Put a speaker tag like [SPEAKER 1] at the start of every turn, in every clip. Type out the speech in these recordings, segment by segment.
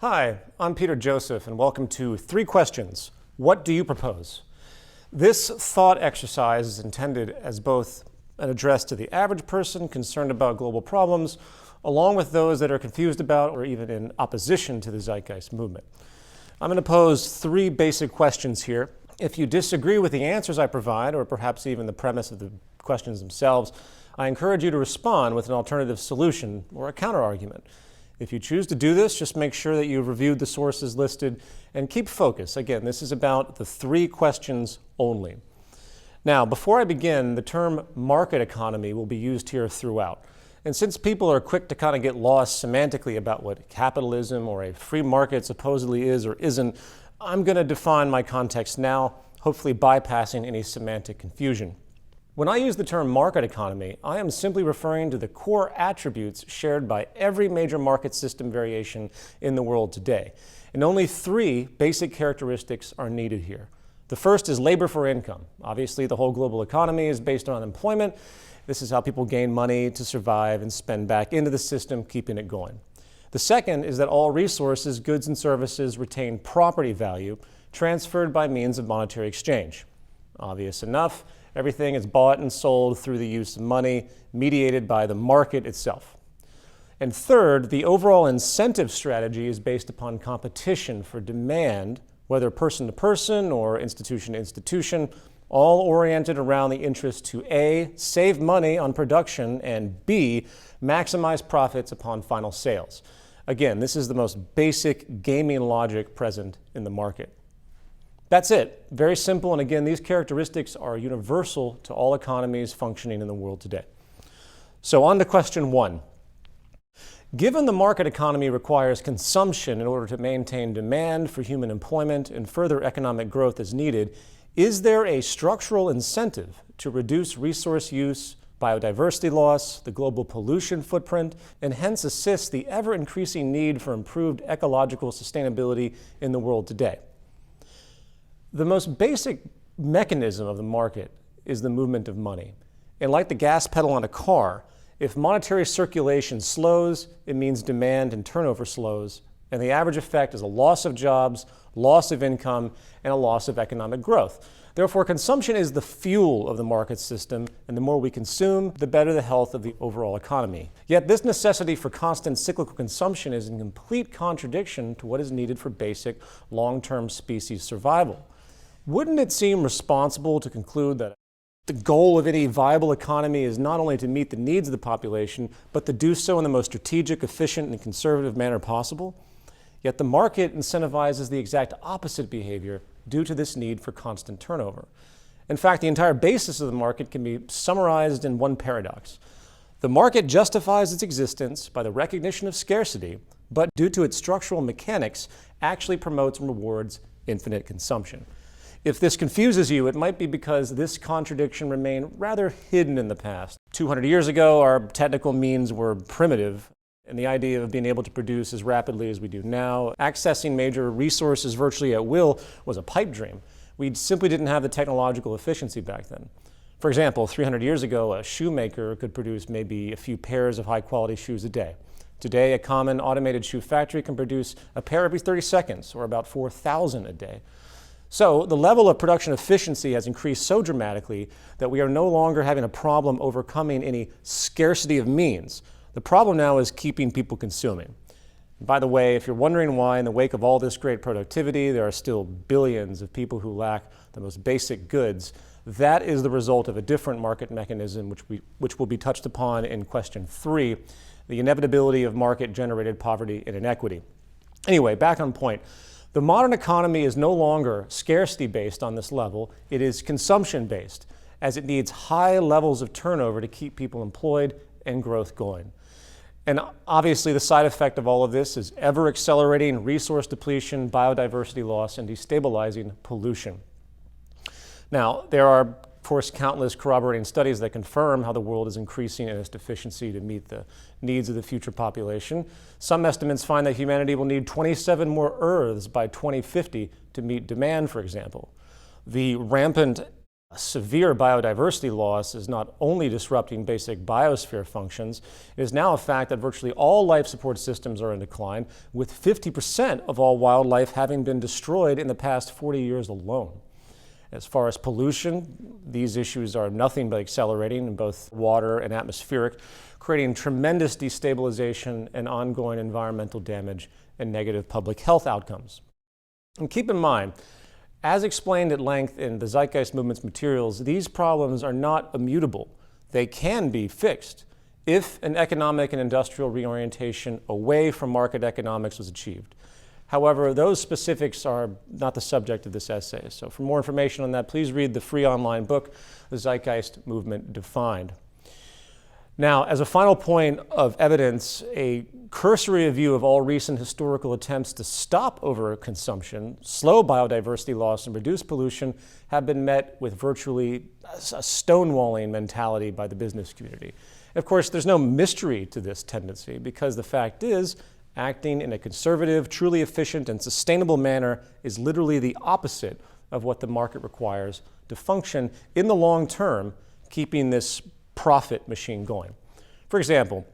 [SPEAKER 1] Hi, I'm Peter Joseph, and welcome to 3 Questions. What do you propose? This thought exercise is intended as both an address to the average person concerned about global problems, along with those that are confused about or even in opposition to the Zeitgeist movement. I'm going to pose 3 basic questions here. If you disagree with the answers I provide, or perhaps even the premise of the questions themselves, I encourage you to respond with an alternative solution or a counterargument. If you choose to do this, just make sure that you've reviewed the sources listed and keep focus. Again, this is about the 3 questions only. Now, before I begin, the term market economy will be used here throughout. And since people are quick to kind of get lost semantically about what capitalism or a free market supposedly is or isn't, I'm going to define my context now, hopefully bypassing any semantic confusion. When I use the term market economy, I am simply referring to the core attributes shared by every major market system variation in the world today. And only 3 basic characteristics are needed here. The first is labor for income. Obviously, the whole global economy is based on employment. This is how people gain money to survive and spend back into the system, keeping it going. The second is that all resources, goods, and services retain property value transferred by means of monetary exchange. Obvious enough. Everything is bought and sold through the use of money, mediated by the market itself. And third, the overall incentive strategy is based upon competition for demand, whether person to person or institution to institution, all oriented around the interest to A, save money on production, and B, maximize profits upon final sales. Again, this is the most basic gaming logic present in the market. That's it. Very simple, and again, these characteristics are universal to all economies functioning in the world today. So on to question 1. Given the market economy requires consumption in order to maintain demand for human employment and further economic growth as needed, is there a structural incentive to reduce resource use, biodiversity loss, the global pollution footprint, and hence assist the ever-increasing need for improved ecological sustainability in the world today? The most basic mechanism of the market is the movement of money. And like the gas pedal on a car, if monetary circulation slows, it means demand and turnover slows, and the average effect is a loss of jobs, loss of income, and a loss of economic growth. Therefore, consumption is the fuel of the market system, and the more we consume, the better the health of the overall economy. Yet this necessity for constant cyclical consumption is in complete contradiction to what is needed for basic long-term species survival. Wouldn't it seem responsible to conclude that the goal of any viable economy is not only to meet the needs of the population, but to do so in the most strategic, efficient, and conservative manner possible? Yet the market incentivizes the exact opposite behavior due to this need for constant turnover. In fact, the entire basis of the market can be summarized in one paradox. The market justifies its existence by the recognition of scarcity, but due to its structural mechanics, actually promotes and rewards infinite consumption. If this confuses you, it might be because this contradiction remained rather hidden in the past. 200 years ago, our technical means were primitive, and the idea of being able to produce as rapidly as we do now, accessing major resources virtually at will, was a pipe dream. We simply didn't have the technological efficiency back then. For example, 300 years ago, a shoemaker could produce maybe a few pairs of high-quality shoes a day. Today, a common automated shoe factory can produce a pair every 30 seconds, or about 4,000 a day. So the level of production efficiency has increased so dramatically that we are no longer having a problem overcoming any scarcity of means. The problem now is keeping people consuming. By the way, if you're wondering why in the wake of all this great productivity, there are still billions of people who lack the most basic goods, that is the result of a different market mechanism which will be touched upon in question 3, the inevitability of market-generated poverty and inequity. Anyway, back on point. The modern economy is no longer scarcity-based on this level, it is consumption-based, as it needs high levels of turnover to keep people employed and growth going. And obviously the side effect of all of this is ever-accelerating resource depletion, biodiversity loss, and destabilizing pollution. Now, there are, of course, countless corroborating studies that confirm how the world is increasing in its deficiency to meet the needs of the future population. Some estimates find that humanity will need 27 more Earths by 2050 to meet demand, for example. The rampant Severe biodiversity loss is not only disrupting basic biosphere functions, it is now a fact that virtually all life support systems are in decline, with 50% of all wildlife having been destroyed in the past 40 years alone. As far as pollution, these issues are nothing but accelerating in both water and atmospheric, creating tremendous destabilization and ongoing environmental damage and negative public health outcomes. And keep in mind, as explained at length in the Zeitgeist Movement's materials, these problems are not immutable. They can be fixed if an economic and industrial reorientation away from market economics was achieved. However, those specifics are not the subject of this essay. So for more information on that, please read the free online book, The Zeitgeist Movement Defined. Now, as a final point of evidence, a cursory review of all recent historical attempts to stop overconsumption, slow biodiversity loss, and reduce pollution have been met with virtually a stonewalling mentality by the business community. Of course, there's no mystery to this tendency because the fact is, acting in a conservative, truly efficient, and sustainable manner is literally the opposite of what the market requires to function in the long term, keeping this profit machine going. For example,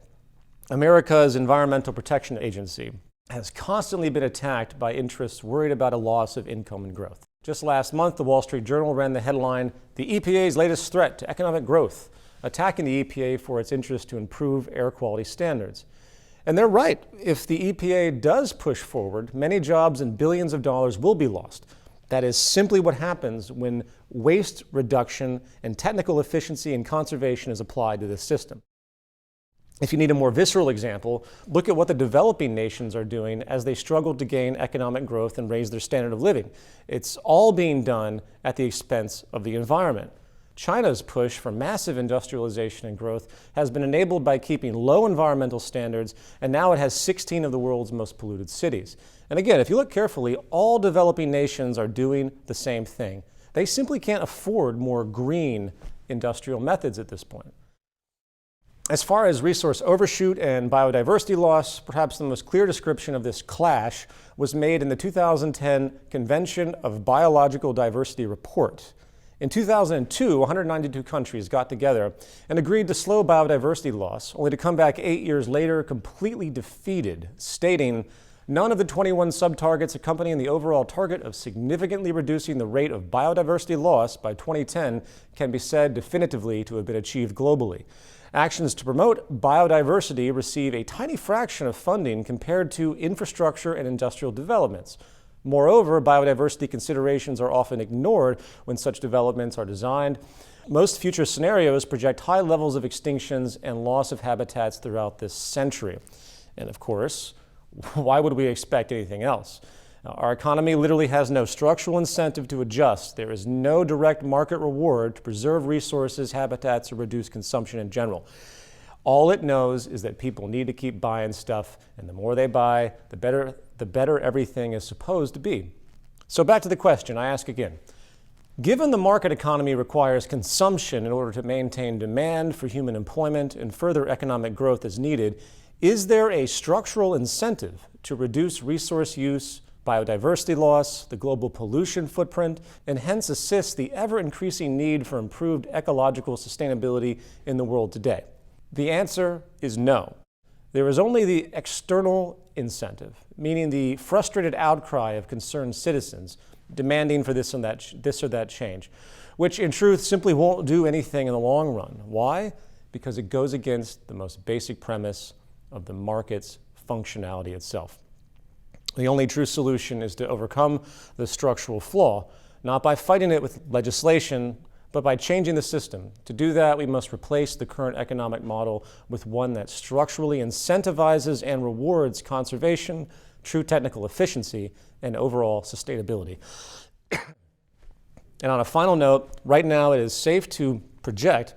[SPEAKER 1] America's Environmental Protection Agency has constantly been attacked by interests worried about a loss of income and growth. Just last month, the Wall Street Journal ran the headline, "The EPA's latest threat to economic growth," attacking the EPA for its interest to improve air quality standards. And they're right. If the EPA does push forward, many jobs and billions of dollars will be lost. That is simply what happens when waste reduction and technical efficiency and conservation is applied to this system. If you need a more visceral example, look at what the developing nations are doing as they struggle to gain economic growth and raise their standard of living. It's all being done at the expense of the environment. China's push for massive industrialization and growth has been enabled by keeping low environmental standards, and now it has 16 of the world's most polluted cities. And again, if you look carefully, all developing nations are doing the same thing. They simply can't afford more green industrial methods at this point. As far as resource overshoot and biodiversity loss, perhaps the most clear description of this clash was made in the 2010 Convention of Biological Diversity Report. In 2002, 192 countries got together and agreed to slow biodiversity loss, only to come back 8 years later completely defeated, stating, "None of the 21 sub-targets accompanying the overall target of significantly reducing the rate of biodiversity loss by 2010 can be said definitively to have been achieved globally. Actions to promote biodiversity receive a tiny fraction of funding compared to infrastructure and industrial developments. Moreover, biodiversity considerations are often ignored when such developments are designed. Most future scenarios project high levels of extinctions and loss of habitats throughout this century." And of course, why would we expect anything else? Our economy literally has no structural incentive to adjust. There is no direct market reward to preserve resources, habitats, or reduce consumption in general. All it knows is that people need to keep buying stuff, and the more they buy, the better everything is supposed to be. So back to the question I ask again. Given the market economy requires consumption in order to maintain demand for human employment and further economic growth is needed, is there a structural incentive to reduce resource use, biodiversity loss, the global pollution footprint, and hence assist the ever-increasing need for improved ecological sustainability in the world today? The answer is no. There is only the external incentive, meaning the frustrated outcry of concerned citizens demanding for this or that change, which in truth simply won't do anything in the long run. Why? Because it goes against the most basic premise of the market's functionality itself. The only true solution is to overcome the structural flaw, not by fighting it with legislation, but by changing the system. To do that, we must replace the current economic model with one that structurally incentivizes and rewards conservation, true technical efficiency, and overall sustainability. And on a final note, right now it is safe to project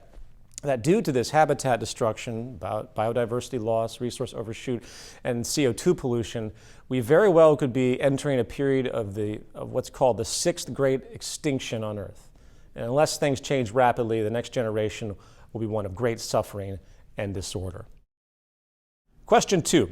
[SPEAKER 1] that due to this habitat destruction, biodiversity loss, resource overshoot, and CO2 pollution, we very well could be entering a period of what's called the sixth great extinction on Earth. And unless things change rapidly, the next generation will be one of great suffering and disorder. Question 2.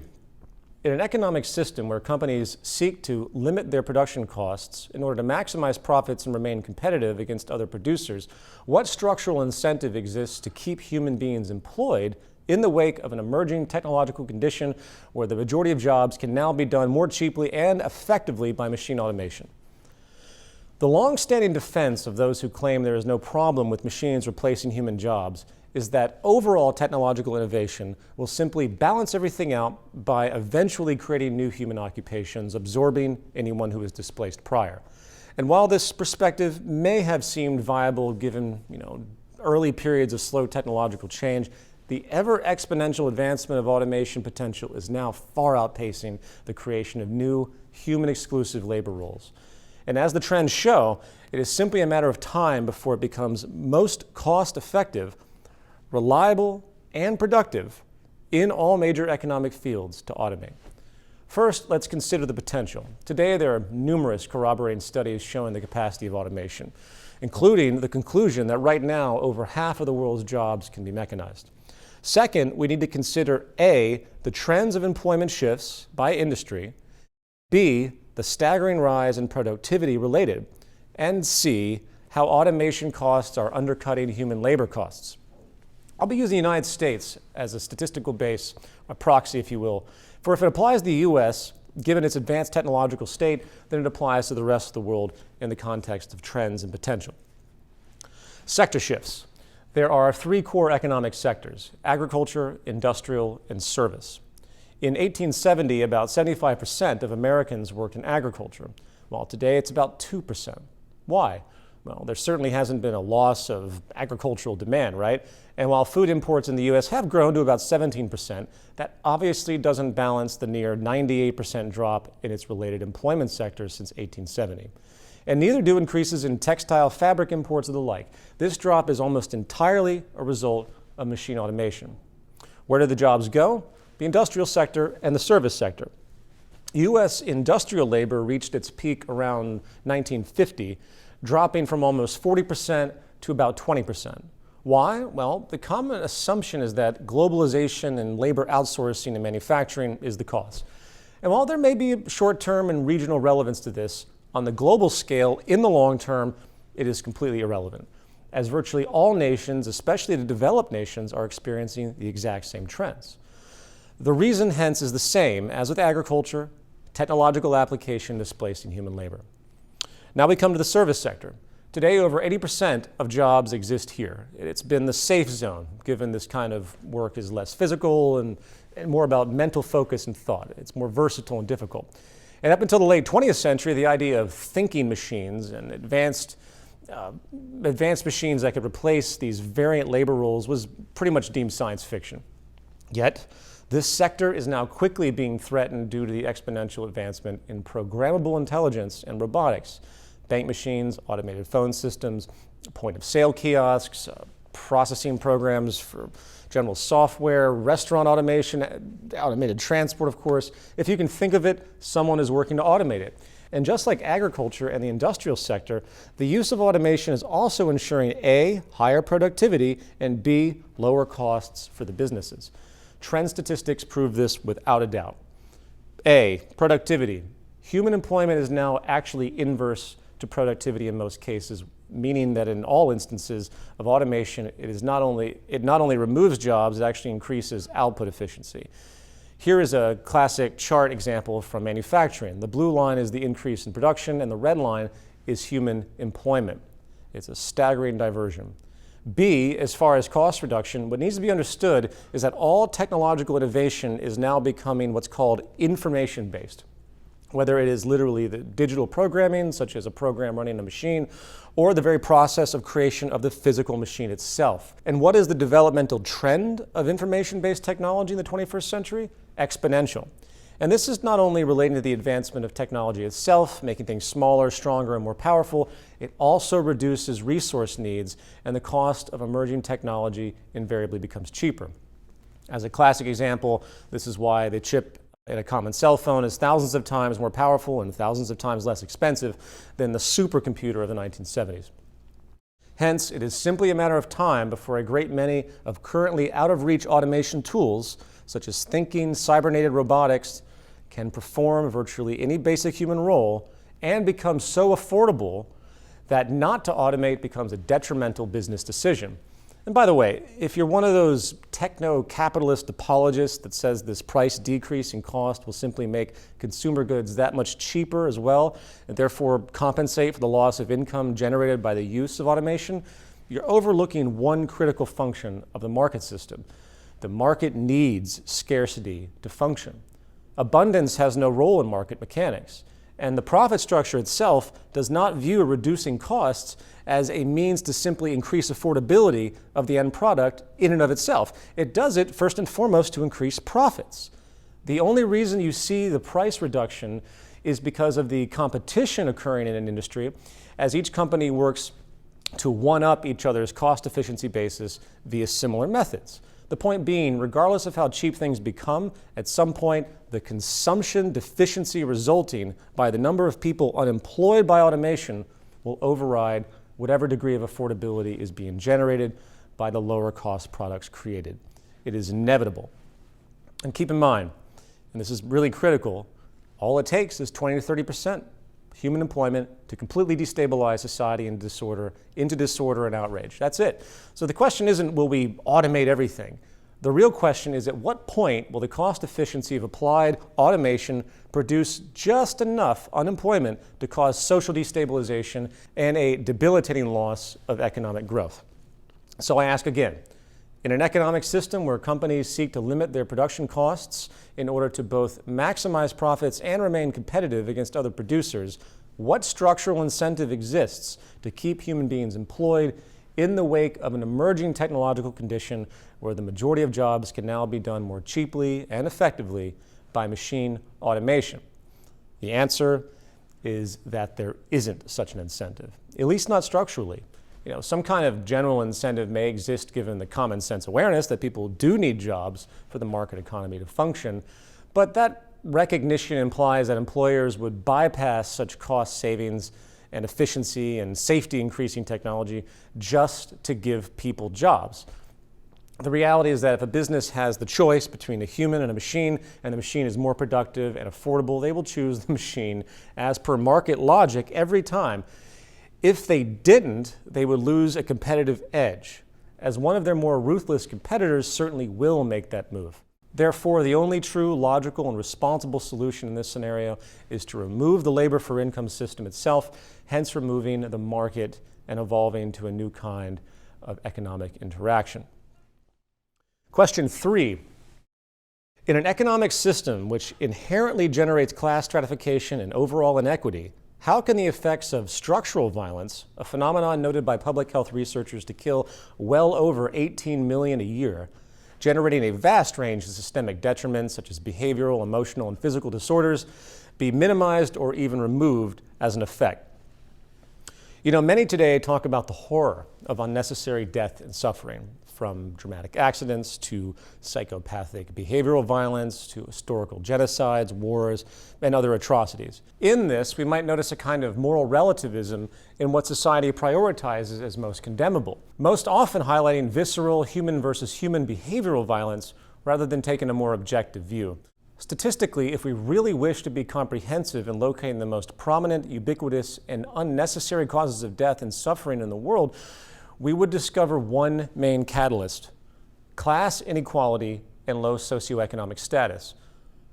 [SPEAKER 1] In an economic system where companies seek to limit their production costs in order to maximize profits and remain competitive against other producers, what structural incentive exists to keep human beings employed in the wake of an emerging technological condition where the majority of jobs can now be done more cheaply and effectively by machine automation? The long-standing defense of those who claim there is no problem with machines replacing human jobs is that overall technological innovation will simply balance everything out by eventually creating new human occupations, absorbing anyone who is displaced prior. And while this perspective may have seemed viable given, early periods of slow technological change, the ever exponential advancement of automation potential is now far outpacing the creation of new human-exclusive labor roles. And as the trends show, it is simply a matter of time before it becomes most cost-effective, reliable, and productive in all major economic fields to automate. First, let's consider the potential. Today, there are numerous corroborating studies showing the capacity of automation, including the conclusion that right now, over half of the world's jobs can be mechanized. Second, we need to consider A, the trends of employment shifts by industry, B, the staggering rise in productivity related, and C, how automation costs are undercutting human labor costs. I'll be using the United States as a statistical base, a proxy, if you will, for if it applies to the U.S., given its advanced technological state, then it applies to the rest of the world in the context of trends and potential. Sector shifts. There are three core economic sectors: agriculture, industrial, and service. In 1870, about 75% of Americans worked in agriculture, while today it's about 2%. Why? Well, there certainly hasn't been a loss of agricultural demand, right? And while food imports in the U.S. have grown to about 17%, that obviously doesn't balance the near 98% drop in its related employment sector since 1870. And neither do increases in textile, fabric imports, or the like. This drop is almost entirely a result of machine automation. Where did the jobs go? The industrial sector and the service sector. U.S. industrial labor reached its peak around 1950, dropping from almost 40% to about 20%. Why? Well, the common assumption is that globalization and labor outsourcing and manufacturing is the cause. And while there may be short-term and regional relevance to this, on the global scale, in the long term, it is completely irrelevant, as virtually all nations, especially the developed nations, are experiencing the exact same trends. The reason, hence, is the same as with agriculture: technological application displacing human labor. Now we come to the service sector. Today, over 80% of jobs exist here. It's been the safe zone, given this kind of work is less physical and more about mental focus and thought. It's more versatile and difficult. And up until the late 20th century, the idea of thinking machines and advanced machines that could replace these variant labor roles was pretty much deemed science fiction. Yet, this sector is now quickly being threatened due to the exponential advancement in programmable intelligence and robotics. Bank machines, automated phone systems, point-of-sale kiosks, processing programs for general software, restaurant automation, automated transport, of course. If you can think of it, someone is working to automate it. And just like agriculture and the industrial sector, the use of automation is also ensuring A, higher productivity, and B, lower costs for the businesses. Trend statistics prove this without a doubt. A, productivity. Human employment is now actually inverse to productivity in most cases, meaning that in all instances of automation, it not only removes jobs, it actually increases output efficiency. Here is a classic chart example from manufacturing. The blue line is the increase in production, and the red line is human employment. It's a staggering diversion. B, as far as cost reduction, what needs to be understood is that all technological innovation is now becoming what's called information-based. Whether it is literally the digital programming, such as a program running a machine, or the very process of creation of the physical machine itself. And what is the developmental trend of information-based technology in the 21st century? Exponential. And this is not only relating to the advancement of technology itself, making things smaller, stronger, and more powerful, it also reduces resource needs, and the cost of emerging technology invariably becomes cheaper. As a classic example, this is why the chip in a common cell phone is thousands of times more powerful and thousands of times less expensive than the supercomputer of the 1970s. Hence, it is simply a matter of time before a great many of currently out-of-reach automation tools, such as thinking, cybernated robotics, can perform virtually any basic human role and become so affordable that not to automate becomes a detrimental business decision. And by the way, if you're one of those techno-capitalist apologists that says this price decrease in cost will simply make consumer goods that much cheaper as well, and therefore compensate for the loss of income generated by the use of automation, you're overlooking one critical function of the market system. The market needs scarcity to function. Abundance has no role in market mechanics, and the profit structure itself does not view reducing costs as a means to simply increase affordability of the end product in and of itself. It does it first and foremost to increase profits. The only reason you see the price reduction is because of the competition occurring in an industry as each company works to one-up each other's cost efficiency basis via similar methods. The point being, regardless of how cheap things become, at some point, the consumption deficiency resulting by the number of people unemployed by automation will override whatever degree of affordability is being generated by the lower cost products created. It is inevitable. And keep in mind, and this is really critical, all it takes is 20 to 30% human employment to completely destabilize society into disorder and outrage. That's it. So the question isn't, will we automate everything? The real question is, at what point will the cost efficiency of applied automation produce just enough unemployment to cause social destabilization and a debilitating loss of economic growth? So I ask again, in an economic system where companies seek to limit their production costs in order to both maximize profits and remain competitive against other producers, what structural incentive exists to keep human beings employed in the wake of an emerging technological condition where the majority of jobs can now be done more cheaply and effectively by machine automation? The answer is that there isn't such an incentive, at least not structurally. Some kind of general incentive may exist given the common sense awareness that people do need jobs for the market economy to function, but that recognition implies that employers would bypass such cost savings and efficiency and safety increasing technology just to give people jobs. The reality is that if a business has the choice between a human and a machine the machine is more productive and affordable, they will choose the machine as per market logic every time. If they didn't, they would lose a competitive edge, as one of their more ruthless competitors certainly will make that move. Therefore, the only true, logical, and responsible solution in this scenario is to remove the labor for income system itself, hence removing the market and evolving to a new kind of economic interaction. Question 3. In an economic system which inherently generates class stratification and overall inequity, how can the effects of structural violence, a phenomenon noted by public health researchers to kill well over 18 million a year, generating a vast range of systemic detriments such as behavioral, emotional, and physical disorders, be minimized or even removed as an effect? Many today talk about the horror of unnecessary death and suffering, from dramatic accidents to psychopathic behavioral violence to historical genocides, wars, and other atrocities. In this, we might notice a kind of moral relativism in what society prioritizes as most condemnable, most often highlighting visceral human versus human behavioral violence rather than taking a more objective view. Statistically, if we really wish to be comprehensive in locating the most prominent, ubiquitous, and unnecessary causes of death and suffering in the world, we would discover one main catalyst: class inequality and low socioeconomic status.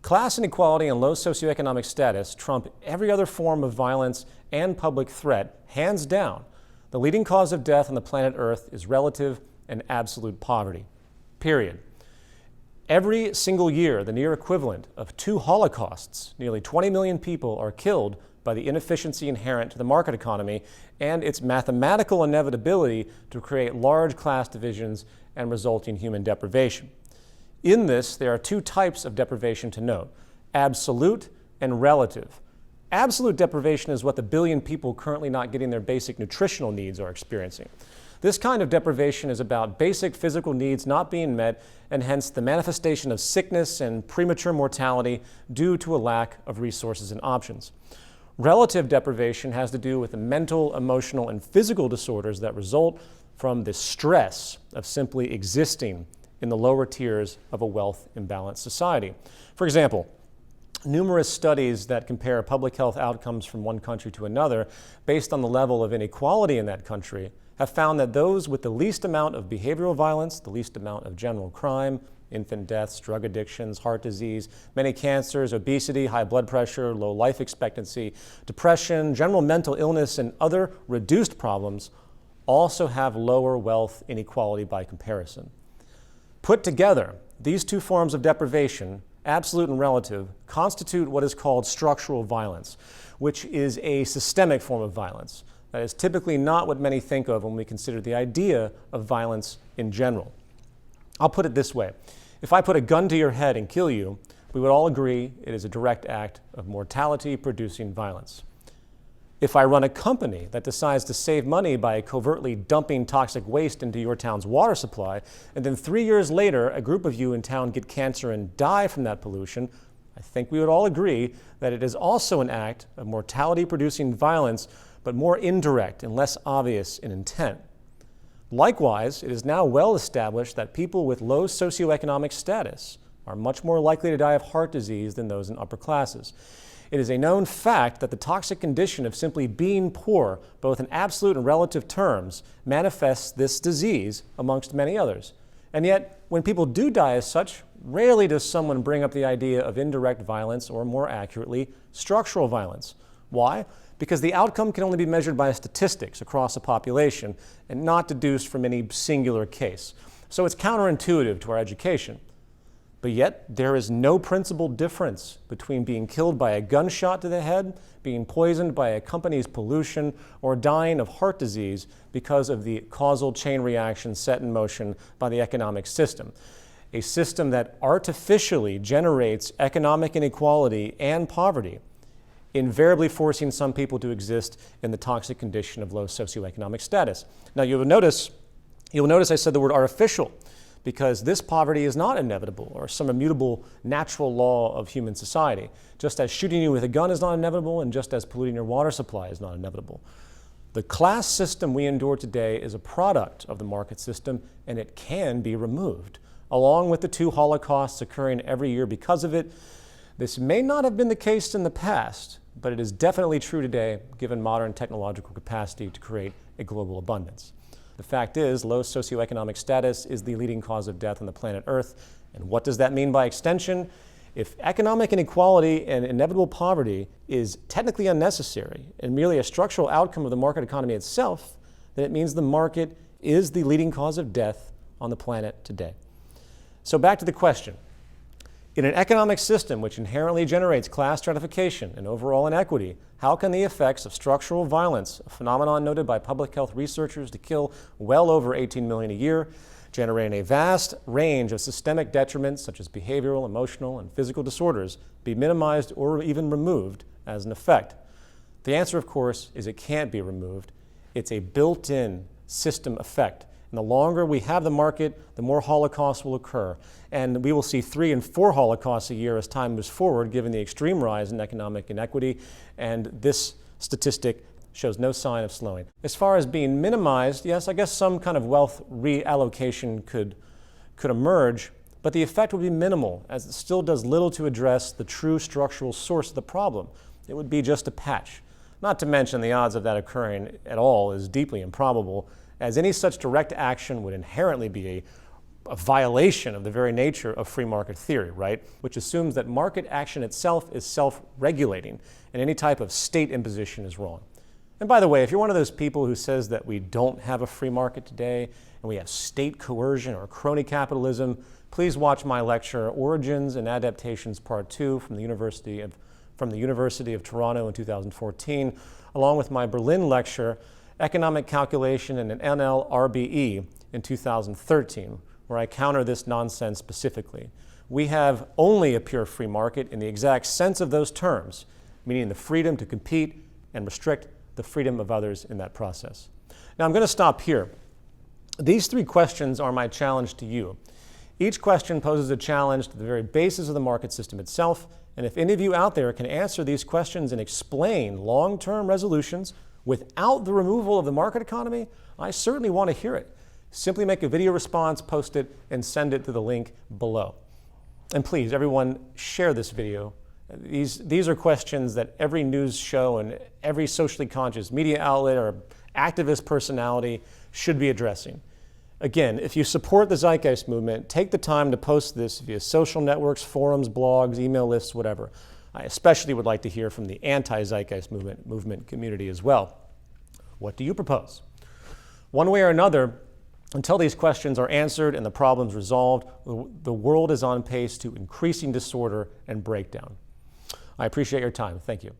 [SPEAKER 1] Class inequality and low socioeconomic status trump every other form of violence and public threat, hands down. The leading cause of death on the planet Earth is relative and absolute poverty, period. Every single year, the near equivalent of 2 Holocausts, nearly 20 million people are killed by the inefficiency inherent to the market economy and its mathematical inevitability to create large class divisions and resulting human deprivation. In this, there are 2 types of deprivation to note: absolute and relative. Absolute deprivation is what the billion people currently not getting their basic nutritional needs are experiencing. This kind of deprivation is about basic physical needs not being met, and hence the manifestation of sickness and premature mortality due to a lack of resources and options. Relative deprivation has to do with the mental, emotional, and physical disorders that result from the stress of simply existing in the lower tiers of a wealth imbalanced society. For example, numerous studies that compare public health outcomes from one country to another based on the level of inequality in that country have found that those with the least amount of behavioral violence, the least amount of general crime, infant deaths, drug addictions, heart disease, many cancers, obesity, high blood pressure, low life expectancy, depression, general mental illness, and other reduced problems also have lower wealth inequality by comparison. Put together, these two forms of deprivation, absolute and relative, constitute what is called structural violence, which is a systemic form of violence. That is typically not what many think of when we consider the idea of violence in general. I'll put it this way. If I put a gun to your head and kill you, we would all agree it is a direct act of mortality-producing violence. If I run a company that decides to save money by covertly dumping toxic waste into your town's water supply, and then 3 years later, a group of you in town get cancer and die from that pollution, I think we would all agree that it is also an act of mortality-producing violence, but more indirect and less obvious in intent. Likewise, it is now well established that people with low socioeconomic status are much more likely to die of heart disease than those in upper classes. It is a known fact that the toxic condition of simply being poor, both in absolute and relative terms, manifests this disease amongst many others. And yet, when people do die as such, rarely does someone bring up the idea of indirect violence, or more accurately, structural violence. Why? Because the outcome can only be measured by statistics across a population and not deduced from any singular case. So it's counterintuitive to our education. But yet, there is no principal difference between being killed by a gunshot to the head, being poisoned by a company's pollution, or dying of heart disease because of the causal chain reaction set in motion by the economic system. A system that artificially generates economic inequality and poverty, invariably forcing some people to exist in the toxic condition of low socioeconomic status. Now you'll notice I said the word artificial, because this poverty is not inevitable or some immutable natural law of human society, just as shooting you with a gun is not inevitable and just as polluting your water supply is not inevitable. The class system we endure today is a product of the market system, and it can be removed. Along with the 2 Holocausts occurring every year because of it, this may not have been the case in the past, but it is definitely true today given modern technological capacity to create a global abundance. The fact is, low socioeconomic status is the leading cause of death on the planet Earth. And what does that mean by extension? If economic inequality and inevitable poverty is technically unnecessary and merely a structural outcome of the market economy itself, then it means the market is the leading cause of death on the planet today. So back to the question. In an economic system which inherently generates class stratification and overall inequity, how can the effects of structural violence, a phenomenon noted by public health researchers to kill well over 18 million a year, generating a vast range of systemic detriments such as behavioral, emotional, and physical disorders, be minimized or even removed as an effect? The answer, of course, is it can't be removed. It's a built-in system effect. And the longer we have the market, the more holocausts will occur. And we will see 3 and 4 holocausts a year as time moves forward, given the extreme rise in economic inequity. And this statistic shows no sign of slowing. As far as being minimized, yes, I guess some kind of wealth reallocation could emerge, but the effect would be minimal, as it still does little to address the true structural source of the problem. It would be just a patch. Not to mention the odds of that occurring at all is deeply improbable, as any such direct action would inherently be a violation of the very nature of free market theory, right? Which assumes that market action itself is self-regulating, and any type of state imposition is wrong. And by the way, if you're one of those people who says that we don't have a free market today, and we have state coercion or crony capitalism, please watch my lecture, Origins and Adaptations Part 2 from the University of Toronto in 2014, along with my Berlin lecture, Economic Calculation and an NLRBE in 2013, where I counter this nonsense specifically. We have only a pure free market in the exact sense of those terms, meaning the freedom to compete and restrict the freedom of others in that process. Now I'm going to stop here. These 3 questions are my challenge to you. Each question poses a challenge to the very basis of the market system itself, and if any of you out there can answer these questions and explain long-term resolutions without the removal of the market economy, I certainly want to hear it. Simply make a video response, post it, and send it to the link below. And please, everyone, share this video These are questions that every news show and every socially conscious media outlet or activist personality should be addressing. Again, if you support the Zeitgeist movement, take the time to post this via social networks, forums, blogs, email lists, whatever. I especially would like to hear from the anti-Zeitgeist movement community as well. What do you propose? One way or another, until these questions are answered and the problems resolved, the world is on pace to increasing disorder and breakdown. I appreciate your time. Thank you.